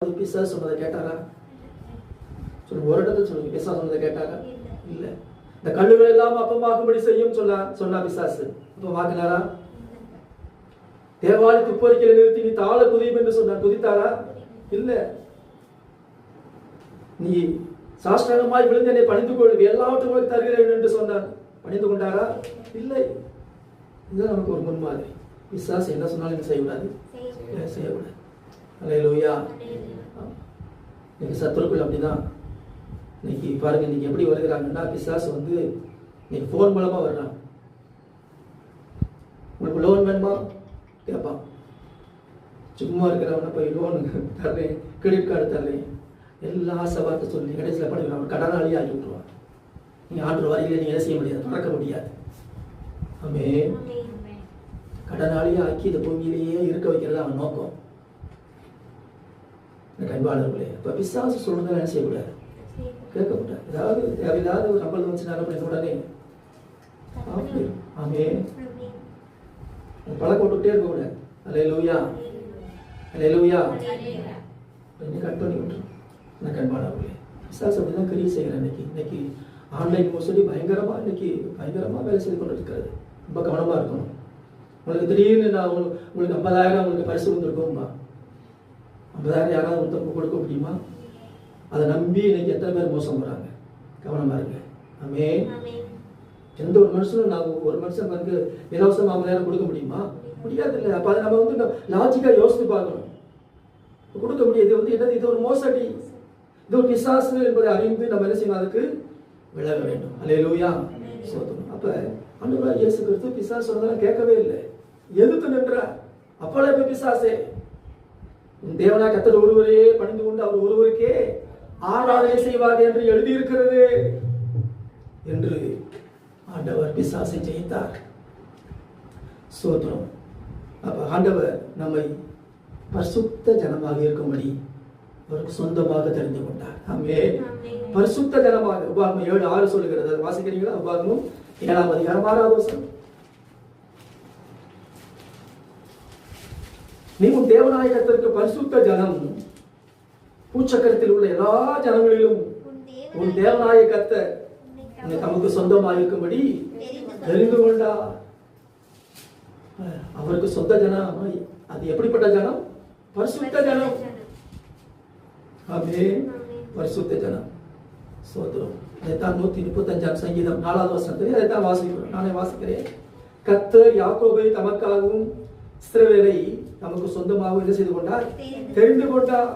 பிசாசு சொன்னதை கேட்டாரா? சொல்லுங்க, ஒரு இடத்துல சொல்லுங்க, பிசாசு சொன்னதை கேட்டாரா? இல்ல. இந்த கல்லுகள் எல்லாம் அப்பமாகும்படி செய்யும் சொன்னா பிசாசு அப்பமாக்குனாரா? தேவாலய துப்பறிக்கையில நிறுத்தி நீ தாழ குதியும் என்று சொன்னார், குதித்தாரா? இல்ல. நீ சாஷ்டாங்கமாய் விழுந்து என்னை பணிந்து கொள், எல்லாவற்றும் உனக்கு தருகிறேன் என்று சொன்னார், பணிந்து கொண்டாரா? இல்லை. இதுதான் நமக்கு ஒரு முன்மாதிரி. பிசாசு என்ன சொன்னாலும் என்ன செய்யக்கூடாது, செய்யக்கூடாது. அல்லேலூயா. இன்னைக்கு சத்துருக்குள் அப்படிதான். இன்னைக்கு பாருங்க, இன்னைக்கு எப்படி வருகிறாங்கன்னா, பிசாசு இன்னைக்கு போன் மூலமா வர்றான். உங்களுக்கு லோன் வேணுமா கேட்பான். சும்மா இருக்கிறவன போய் லோன் தர்றேன், கிரெடிட் கார்டு தர்றேன், எல்லா ஆசைவார்த்தை சொல்லி கடைசியில் படிக்கிற அவன் கடனாளியே ஆகி விட்டுருவான். நீங்க ஆண்டு வரையில நீங்க என்ன செய்ய முடியாது, மறக்க முடியாது. ஆமே, கடனாளியே ஆக்கி இந்த பூமியிலேயே இருக்க வைக்கிறது அவன் நோக்கம். கண்பாளர்களே, இப்ப பிசாசு சொல்றதை என்ன செய்யக்கூடாது, கேட்கக்கூடாது. ஏதாவது தேவையில்லாத ஒரு கப்பல் வந்துச்சுனாலும் அப்படின்னு உடனே ஆமே பழக்கம் விட்டுட்டே இருக்க கூடாது. அல்லேலூயா, அல்லேலூயா. கட் பண்ணி விட்டுரும். கண்பாளர்களே, பிசாசு அப்படிதான் கிரியை செய்கிறேன். இன்னைக்கு ஆன்லைன் மோசடி பயங்கரமா வேலை செய்து கொண்டு இருக்கிறது. ரொம்ப கவனமா இருக்கணும். உங்களுக்கு திடீர்னு நான் உங்களுக்கு 50,000 உங்களுக்கு பரிசு வந்துருக்கோம்பா, 50,000 யாராவது ஒருத்தருக்கு கொடுக்க முடியுமா? அதை நம்பி இன்னைக்கு எத்தனை பேர் மோசம் போறாங்க. கவனமா இருங்க. ஆமே. எந்த ஒரு மனுஷனும் ஒரு மனுஷன் இலவசம் 50,000 கொடுக்க முடியுமா? முடியாது. இல்லை. அப்ப அதை நம்ம லாஜிக்கா யோசித்து பார்க்கணும். கொடுக்க முடியாது. என்னது, இது ஒரு மோசடி, இது ஒரு பிசாசு என்பதை அறிந்து நம்ம என்ன செய்யணும், அதுக்கு விலக வேண்டும். அல்லேலூயா. சோதனம். அப்ப ஆண்டவராகிய இயேசு கிறிஸ்து பிசாசு சொன்னதெல்லாம் கேட்கவே இல்லை, எதிர்த்து நின்ற. அப்பளே போய் பிசாசே, தேவனாய் கர்த்தர் ஒருவரே பணிந்து கொண்டு அவர் ஒருவருக்கே ஆராதனை செய்வார்கள் என்று எழுதியிருக்கிறது என்று ஆண்டவர் பிசாசை ஜெயித்தார். சோத்திரம். அப்ப ஆண்டவர் நம்மை பரிசுத்த ஜனமாக இருக்கும்படி அவருக்கு சொந்தமாக தெரிந்து கொண்டார். ஆமே. பரிசுத்த ஜனமாக. உபாகமம் 7:6 சொல்லுகிறது. அதை வாசிக்கிறீங்களா? உபாகமம் 7ஆம் அதிகாரம் 6வது வசனம். நீ உன் தேவனாய கர்த்தருக்கு பரிசுத்த ஜனம், பூச்சக்கரத்தில் உள்ள எல்லா ஜனங்களிலும் உன் தேவனாய கர்த்தர் தமக்கு சொந்தமாக இருக்கும்படி தெரிந்து கொண்டார். அவருக்கு சொந்த ஜனம். அது எப்படிப்பட்ட ஜனம்? பரிசுத்த ஜனம். ஆமே, பரிசுத்த ஜனம். சோதரம். அதைத்தான் 135ஆம் சங்கீதம் 4வது வசனத்தில் அதைத்தான் வாசிக்கிறோம். நானே வாசிக்கிறேன். கர்த்தர் யாக்கோபை தமக்காகவும் இஸ்ரவேலை தமக்கு சொந்தமாக என்ன செய்து கொண்டார், தெரிந்து கொண்டார்.